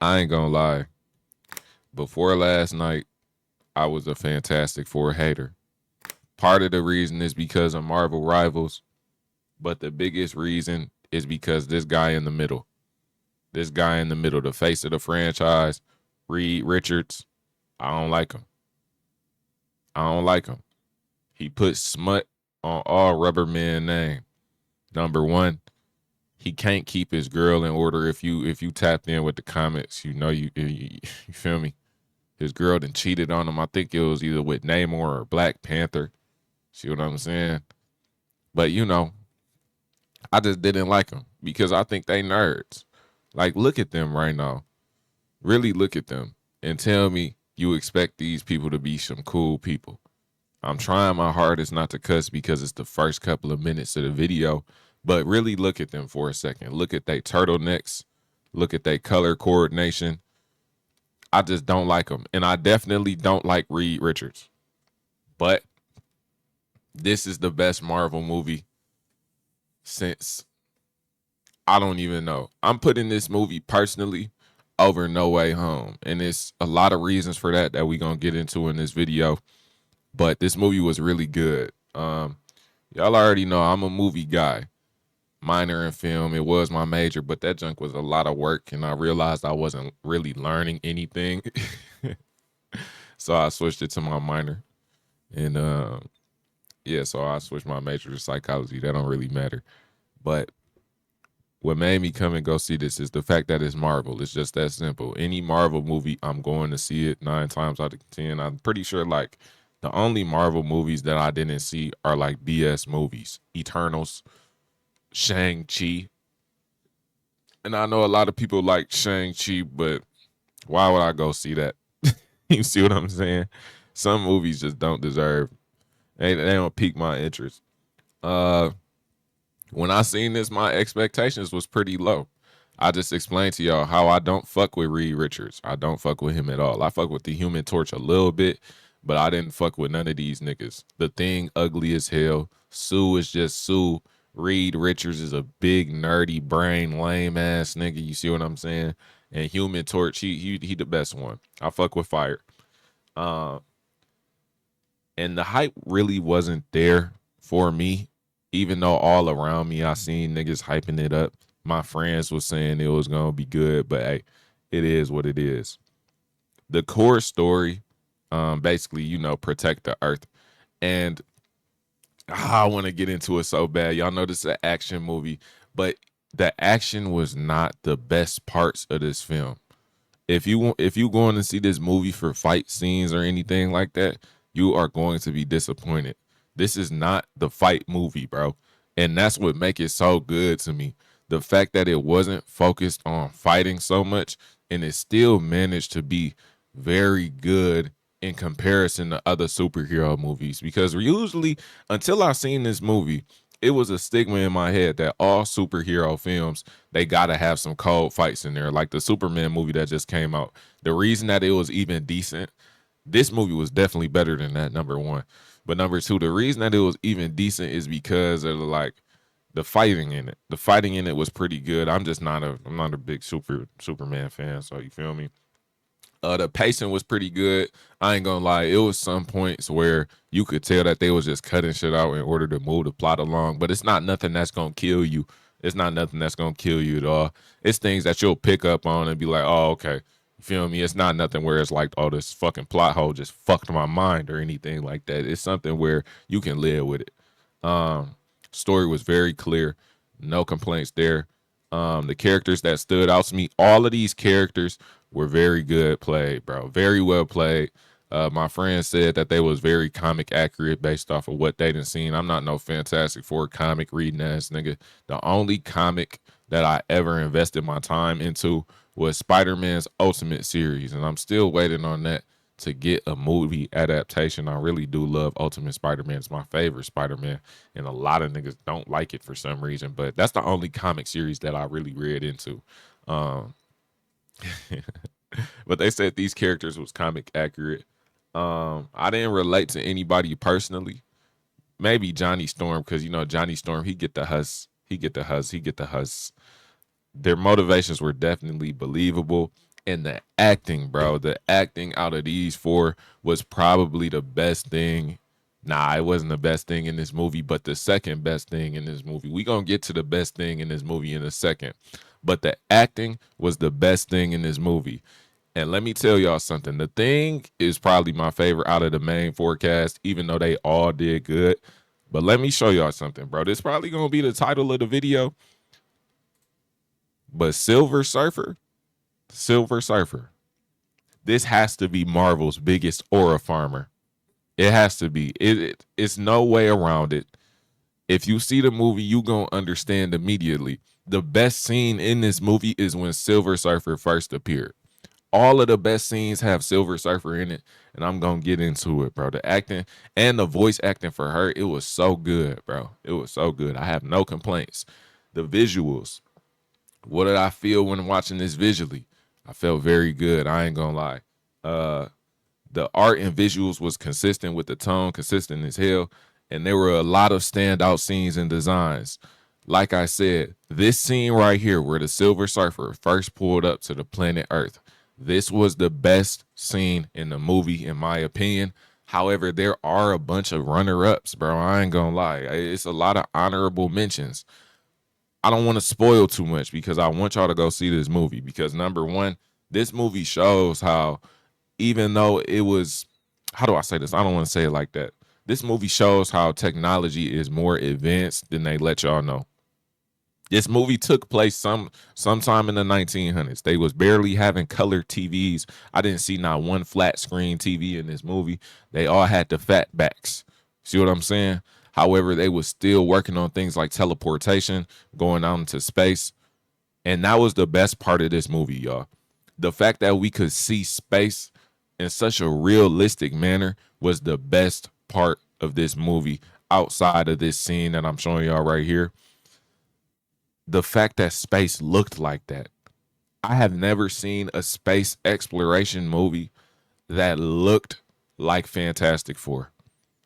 I ain't gonna lie. Before last night, I was a Fantastic Four hater. Part of the reason is because of Marvel Rivals, but the biggest reason is because this guy in the middle, the face of the franchise, Reed Richards, I don't like him. I don't like him. He put smut on all Rubber Man name. Number one, he can't keep his girl in order. If you tapped in with the comments, you feel me. His girl done cheated on him. I think it was either with Namor or Black Panther. See what I'm saying? But I just didn't like them because I think they nerds. Like, look at them right now. Really look at them and tell me you expect these people to be some cool people. I'm trying my hardest not to cuss because it's the first couple of minutes of the video, but really look at them for a second. Look at their turtlenecks. Look at their color coordination. I just don't like them. And I definitely don't like Reed Richards. But this is the best Marvel movie since I don't even know. I'm putting this movie personally over No Way Home. And it's a lot of reasons for that we going to get into in this video. But this movie was really good. Y'all already know I'm a movie guy. Minor in film. It was my major, but that junk was a lot of work. And I realized I wasn't really learning anything. So I switched it to my minor. And yeah, so I switched my major to psychology. That don't really matter. But what made me come and go see this is the fact that it's Marvel. It's just that simple. Any Marvel movie, I'm going to see it 9 times out of 10. I'm pretty sure like the only Marvel movies that I didn't see are like BS movies. Eternals, Shang-Chi. And I know a lot of people like Shang-Chi, but why would I go see that? You see what I'm saying? Some movies just don't deserve. They don't pique my interest. Uh when I seen this, my expectations was pretty low. I just explained to y'all how I don't fuck with Reed Richards. I don't fuck with him at all. I fuck with the Human Torch a little bit, but I didn't fuck with none of these niggas. The Thing ugly as hell. Sue is just Sue. Reed Richards is a big nerdy brain lame ass nigga. You see what I'm saying? And Human Torch, he the best one. I fuck with Fire. Uh, and the hype really wasn't there for me, even though all around me I seen niggas hyping it up. My friends was saying it was gonna be good, but hey, it is what it is. The core story, basically, protect the earth. And I want to get into it so bad. Y'all know this is an action movie, but the action was not the best parts of this film. If you going to see this movie for fight scenes or anything like that, you are going to be disappointed. This is not the fight movie, bro. And that's what make it so good to me. The fact that it wasn't focused on fighting so much and it still managed to be very good in comparison to other superhero movies. Because usually, until I seen this movie, it was a stigma in my head that all superhero films they gotta have some cold fights in there. Like the Superman movie that just came out. The reason that it was even decent, this movie was definitely better than that. Number one, but number two, the reason that it was even decent is because of like the fighting in it. The fighting in it was pretty good. I'm not a big Superman fan, so you feel me. The pacing was pretty good. I ain't gonna lie. It was some points where you could tell that they was just cutting shit out in order to move the plot along. But it's not nothing that's gonna kill you. It's not nothing that's gonna kill you at all. It's things that you'll pick up on and be like, oh, okay. You feel me? It's not nothing where it's like, oh, this fucking plot hole just fucked my mind or anything like that. It's something where you can live with it. Story was very clear. No complaints there. The characters that stood out to me, all of these characters were very good played, bro. Very well played. My friend said that they was very comic accurate based off of what they done seen. I'm not no Fantastic Four comic reading ass nigga. The only comic that I ever invested my time into was Spider-Man's Ultimate series, and I'm still waiting on that to get a movie adaptation. I really do love Ultimate Spider-Man. It's my favorite Spider-Man, and a lot of niggas don't like it for some reason, but that's the only comic series that I really read into. Um, but they said these characters was comic accurate. I didn't relate to anybody personally. Maybe Johnny Storm, because Johnny Storm, he get the huss, he get the huss, he get the huss. Their motivations were definitely believable. And the acting, bro, the acting out of these four was probably the best thing. Nah, it wasn't the best thing in this movie, but the second best thing in this movie. We gonna get to the best thing in this movie in a second. But the acting was the best thing in this movie. And let me tell y'all something. The Thing is probably my favorite out of the main forecast, even though they all did good. But let me show y'all something, bro. This probably gonna be the title of the video. But Silver Surfer, this has to be Marvel's biggest aura farmer. It has to be. It's no way around it. If you see the movie, you gonna understand immediately. The best scene in this movie is when Silver Surfer first appeared. All of the best scenes have Silver Surfer in it, and I'm gonna get into it, bro. The acting and the voice acting for her, it was so good, bro. It was so good. I have no complaints. The visuals. What did I feel when watching this visually? I felt very good. I ain't gonna lie. Uh, the art and visuals was consistent with the tone, consistent as hell, and there were a lot of standout scenes and designs. Like I said, this scene right here where the Silver Surfer first pulled up to the planet Earth, this was the best scene in the movie, in my opinion. However, there are a bunch of runner-ups, bro. I ain't gonna lie. It's a lot of honorable mentions. I don't want to spoil too much because I want y'all to go see this movie because number one, this movie shows how even though it was, how do I say this? I don't want to say it like that. This movie shows how technology is more advanced than they let y'all know. This movie took place sometime in the 1900s. They was barely having color TVs. I didn't see not one flat screen TV in this movie. They all had the fat backs. See what I'm saying? However, they was still working on things like teleportation, going out into space, and that was the best part of this movie, y'all. The fact that we could see space in such a realistic manner was the best part of this movie outside of this scene that I'm showing y'all right here. The fact that space looked like that. I have never seen a space exploration movie that looked like Fantastic Four.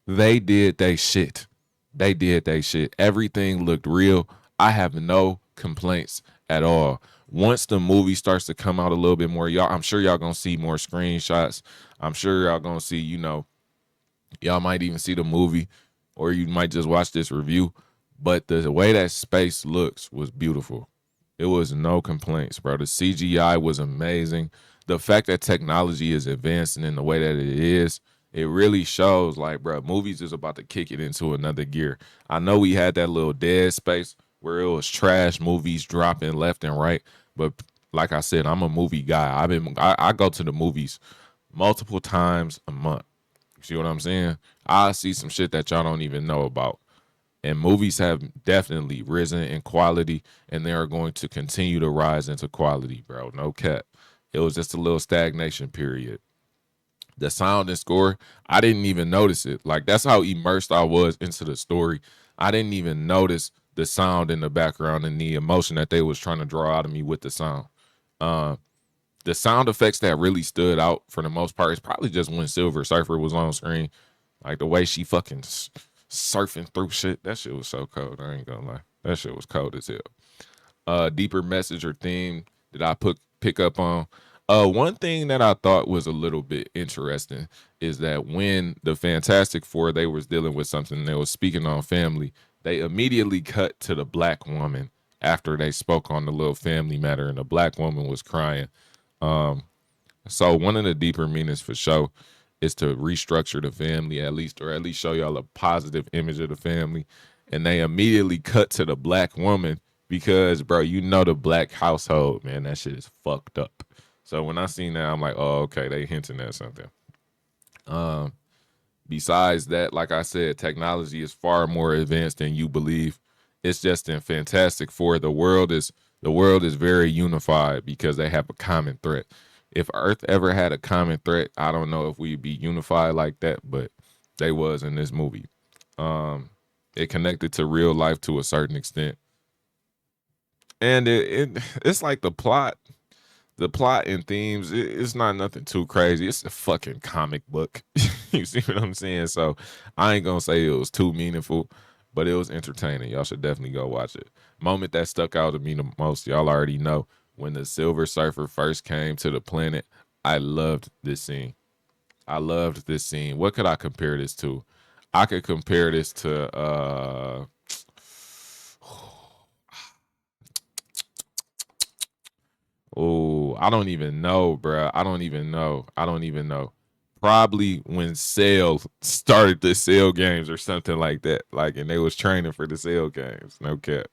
They did they shit. They did they shit. Everything looked real. I have no complaints at all. Once the movie starts to come out a little bit more, y'all, I'm sure y'all gonna see more screenshots. I'm sure y'all gonna see, y'all might even see the movie, or you might just watch this review. But the way that space looks was beautiful. It was no complaints, bro. The CGI was amazing. The fact that technology is advancing in the way that it is, it really shows like, bro, movies is about to kick it into another gear. I know we had that little dead space where it was trash movies dropping left and right, but like I said, I'm a movie guy. I go to the movies multiple times a month. You see what I'm saying? I see some shit that y'all don't even know about. And movies have definitely risen in quality, and they are going to continue to rise into quality, bro. No cap. It was just a little stagnation period. The sound and score, I didn't even notice it. Like, that's how immersed I was into the story. I didn't even notice the sound in the background and the emotion that they was trying to draw out of me with the sound. Uh, the sound effects that really stood out for the most part is probably just when Silver Surfer was on screen. Like the way she fucking surfing through shit. That shit was so cold. I ain't gonna lie. That shit was cold as hell. Deeper message or theme that I pick up on. One thing that I thought was a little bit interesting is that when the Fantastic Four they was dealing with something, they was speaking on family. They immediately cut to the black woman after they spoke on the little family matter, and the black woman was crying. Um, so one of the deeper meanings for sure is to restructure the family at least, or at least show y'all a positive image of the family. And they immediately cut to the black woman because, bro, the black household, man, that shit is fucked up. So when I seen that, I'm like, oh, okay, they hinting at something. Um, Besides that, like I said, technology is far more advanced than you believe. It's just in Fantastic Four, the world is very unified because they have a common threat. If Earth ever had a common threat, I don't know if we'd be unified like that, but they was in this movie. Um, it connected to real life to a certain extent, and it's like the plot and themes, it's not nothing too crazy. It's a fucking comic book. You see what I'm saying? So I ain't gonna say it was too meaningful, but it was entertaining. Y'all should definitely go watch it. Moment that stuck out to me the most, y'all already know. when the Silver Surfer first came to the planet. I loved this scene. I loved this scene. What could I compare this to? I could compare this to oh, I don't even know, bruh. I don't even know. I don't even know. Probably when Cell started the Cell games or something like that. Like, and they was training for the Cell games. No cap.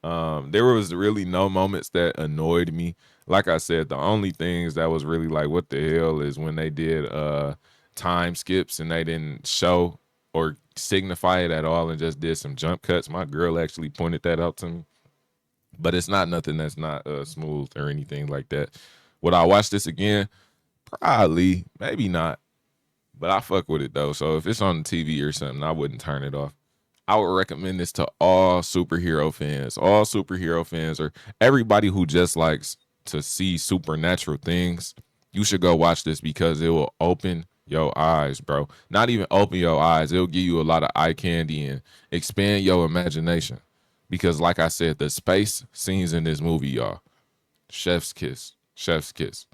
There was really no moments that annoyed me. Like I said, the only things that was really like, what the hell, is when they did time skips and they didn't show or signify it at all and just did some jump cuts. My girl actually pointed that out to me. But it's not nothing that's not smooth or anything like that. Would I watch this again? Probably, maybe not. But I fuck with it though. So if it's on the TV or something, I wouldn't turn it off. I would recommend this to all superhero fans, or everybody who just likes to see supernatural things. You should go watch this because it will open your eyes, bro. Not even open your eyes, it'll give you a lot of eye candy and expand your imagination. Because, like I said, the space scenes in this movie, y'all, chef's kiss, chef's kiss.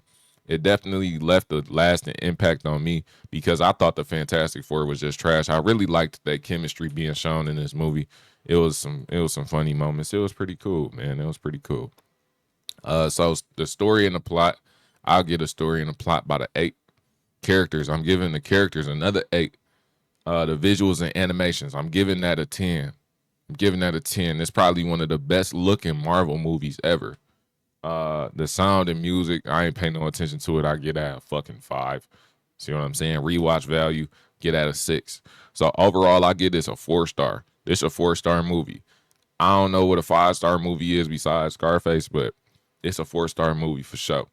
It definitely left a lasting impact on me because I thought the Fantastic Four was just trash. I really liked that chemistry being shown in this movie. It was some funny moments. It was pretty cool, man. It was pretty cool. So the story and the plot, I'll get a story and a plot by the 8 characters. I'm giving the characters another 8. The visuals and animations, I'm giving that a 10. I'm giving that a 10. It's probably one of the best looking Marvel movies ever. The sound and music, I ain't paying no attention to it. I get at a fucking 5. See what I'm saying? Rewatch value, get at a 6. So overall, I get this a 4-star. This a 4-star movie. I don't know what a 5-star movie is besides Scarface, but it's a 4-star movie for sure.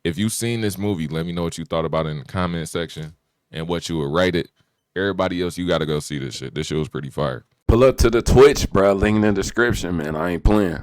If you've seen this movie, let me know what you thought about it in the comment section and what you would rate it. Everybody else, you got to go see this shit. This shit was pretty fire. Pull up to the Twitch, bro. Link in the description, man. I ain't playing.